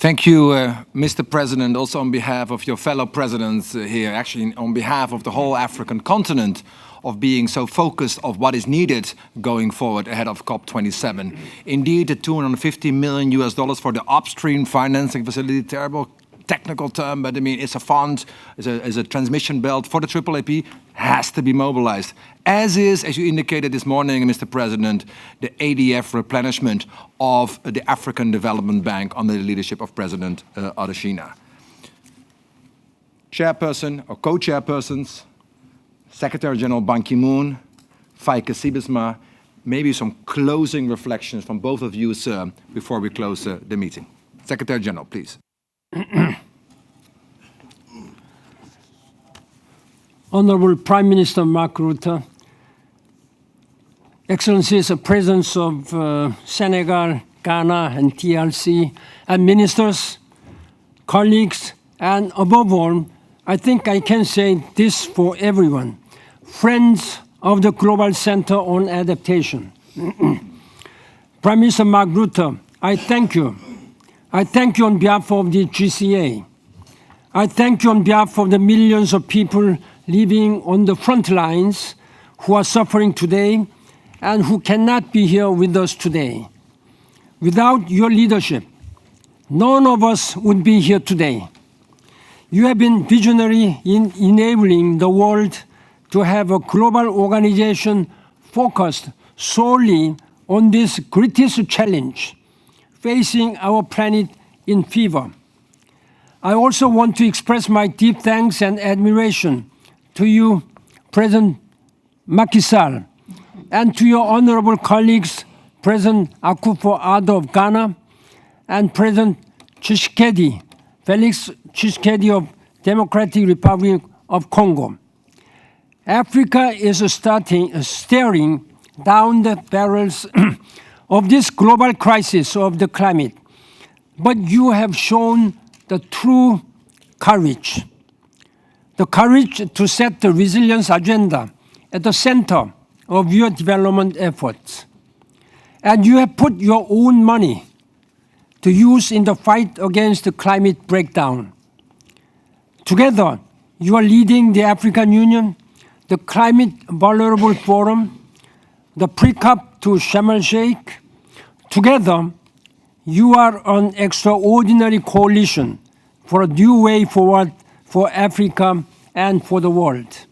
Thank you, Mr. President, also on behalf of your fellow presidents here, actually on behalf of the whole African continent, of being so focused on what is needed going forward ahead of COP27. Indeed, the $250 million for the upstream financing facility, terrible technical term, but I mean, it's a fund, it's a transmission belt for the AAAP, has to be mobilized. As is, as you indicated this morning, Mr. President, the ADF replenishment of the African Development Bank under the leadership of President Adesina. Chairperson or co-chairpersons, Secretary General Ban Ki-moon, Feike Sijbesma, maybe some closing reflections from both of you, sir, before we close the meeting. Secretary General, please. Honorable Prime Minister Mark Rutte, Excellencies, the Presidents of Senegal, Ghana, and TLC, and ministers, colleagues, and above all, I think I can say this for everyone, friends of the Global Center on Adaptation. Prime Minister Mark Rutte, I thank you. I thank you on behalf of the GCA. I thank you on behalf of the millions of people living on the front lines who are suffering today and who cannot be here with us today. Without your leadership, none of us would be here today. You have been visionary in enabling the world to have a global organization focused solely on this greatest challenge facing our planet in fever. I also want to express my deep thanks and admiration to you, President Macky Sall, and to your honorable colleagues, President Akufo-Addo of Ghana and President Tshisekedi, Felix Tshisekedi of Democratic Republic of Congo. Africa is staring down the barrels of this global crisis of the climate, but you have shown the true courage. The courage to set the resilience agenda at the center of your development efforts. And you have put your own money to use in the fight against the climate breakdown. Together, you are leading the African Union, the Climate Vulnerable Forum, the pre-COP to Sharm el-Sheikh. Together, you are an extraordinary coalition for a new way forward for Africa and for the world.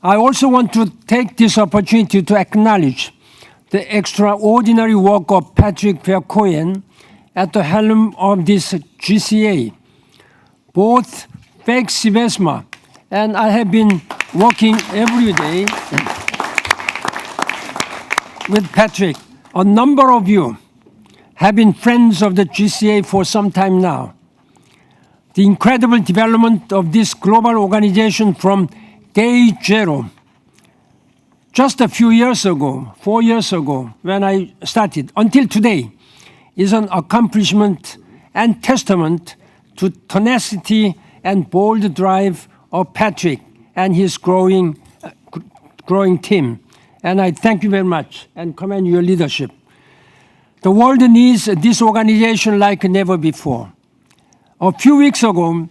I also want to take this opportunity to acknowledge the extraordinary work of Patrick Vercoyen at the helm of this GCA. Both Feike Sijbesma and I have been working every day with Patrick. A number of you have been friends of the GCA for some time now. The incredible development of this global organization from day zero, just a few years ago, 4 years ago, when I started, until today, is an accomplishment and testament to tenacity and bold drive of Patrick and his growing team. And I thank you very much and commend your leadership. The world needs this organization like never before. A few weeks ago,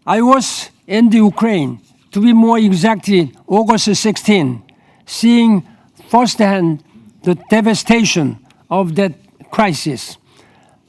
I was in the Ukraine, to be more exactly, August 16, seeing firsthand the devastation of that crisis.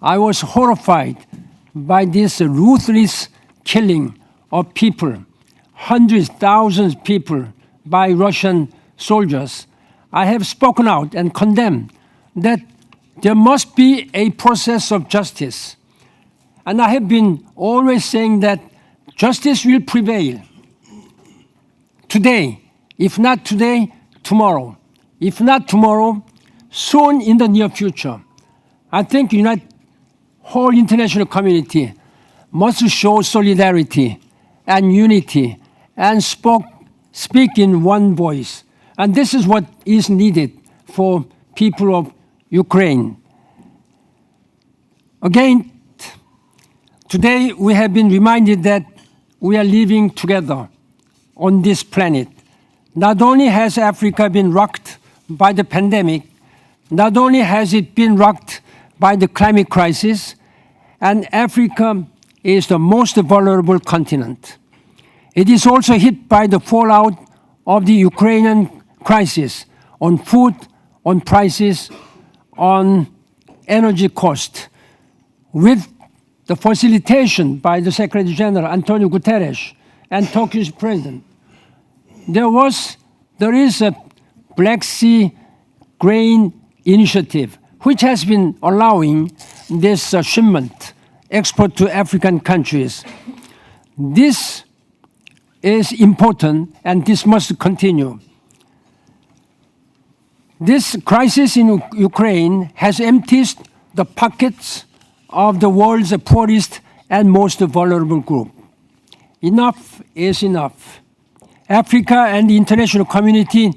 I was horrified by this ruthless killing of people, hundreds, thousands of people by Russian soldiers. I have spoken out and condemned that there must be a process of justice. And I have been always saying that justice will prevail. Today, if not today, tomorrow. If not tomorrow, soon in the near future. I think the whole international community must show solidarity and unity and speak in one voice. And this is what is needed for people of Ukraine. Again, today we have been reminded that we are living together on this planet. Not only has Africa been rocked by the pandemic, not only has it been rocked by the climate crisis, and Africa is the most vulnerable continent. It is also hit by the fallout of the Ukrainian crisis on food, on prices, on energy cost. With the facilitation by the Secretary General Antonio Guterres and Turkish President, there is a Black Sea Grain Initiative, which has been allowing this shipment export to African countries. This is important, and this must continue. This crisis in Ukraine has emptied the pockets of the world's poorest and most vulnerable group. Enough is enough. Africa and the international community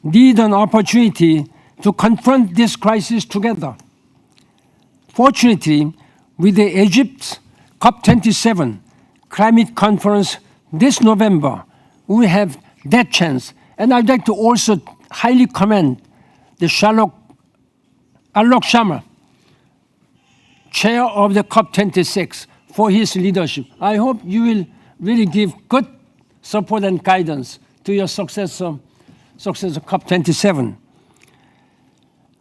need an opportunity to confront this crisis together. Fortunately, with the Egypt COP27 climate conference this November, we have that chance. And I'd like to also highly commend the Alok Sharma, chair of the COP26, for his leadership. I hope you will really give good support and guidance to your successor COP27.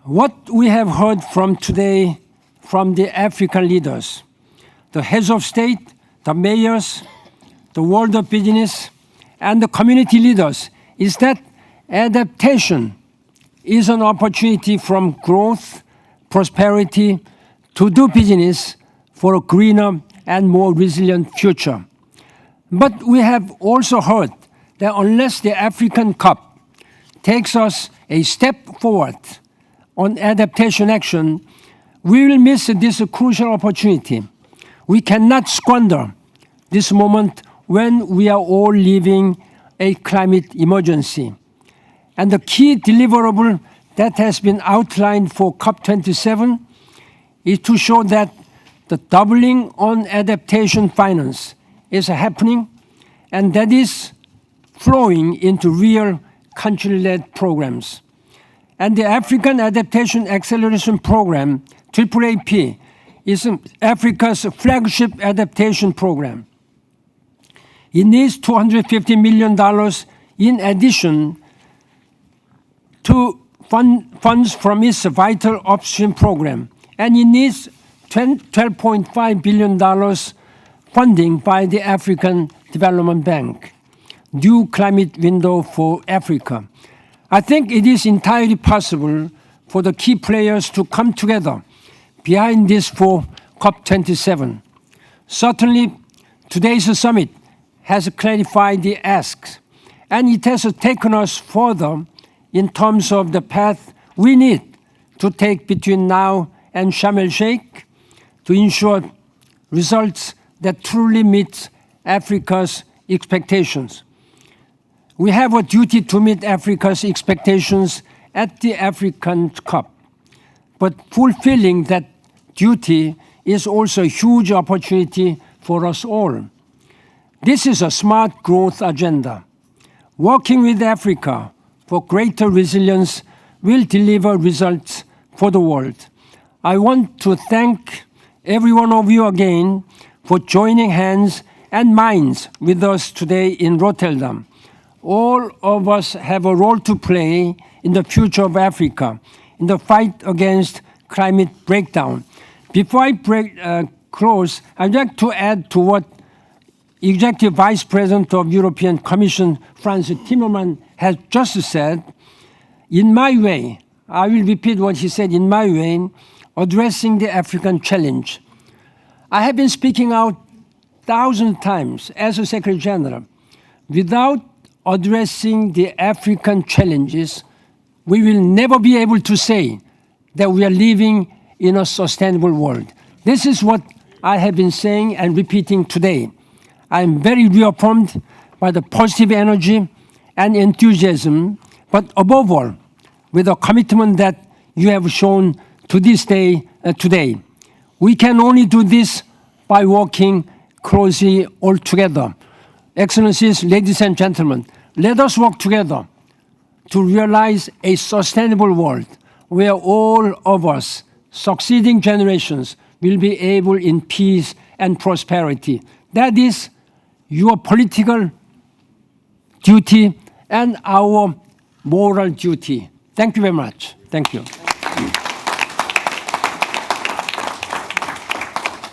What we have heard from today from the African leaders, the heads of state, the mayors, the world of business, and the community leaders is that adaptation is an opportunity from growth, prosperity, to do business for a greener and more resilient future. But we have also heard that unless the African COP takes us a step forward on adaptation action, we will miss this crucial opportunity. We cannot squander this moment when we are all living a climate emergency. And the key deliverable that has been outlined for COP27 is to show that the doubling on adaptation finance is happening, and that is flowing into real country-led programs. And the African Adaptation Acceleration Program, AAAP, is Africa's flagship adaptation program. It needs $250 million in addition to funds from its vital upstream program, and it needs $12.5 billion funding by the African Development Bank, new climate window for Africa. I think it is entirely possible for the key players to come together behind this for COP27. Certainly, today's summit has clarified the asks, and it has taken us further in terms of the path we need to take between now and Sharm el-Sheikh to ensure results that truly meet Africa's expectations. We have a duty to meet Africa's expectations at the African COP, but fulfilling that duty is also a huge opportunity for us all. This is a smart growth agenda. Working with Africa for greater resilience will deliver results for the world. I want to thank every one of you again for joining hands and minds with us today in Rotterdam. All of us have a role to play in the future of Africa, in the fight against climate breakdown. Before I close, I'd like to add to what Executive Vice President of European Commission, Frans Timmermans, has just said. In my way, I will repeat what he said, in my way, addressing the African challenge. I have been speaking out 1,000 times as a Secretary General. Without addressing the African challenges, we will never be able to say that we are living in a sustainable world. This is what I have been saying and repeating today. I am very reaffirmed by the positive energy and enthusiasm, but above all, with a commitment that you have shown to this day today. We can only do this by working closely all together. Excellencies, ladies and gentlemen, let us work together to realize a sustainable world where all of us, succeeding generations, will be able in peace and prosperity. That is your political duty and our moral duty. Thank you very much. Thank you.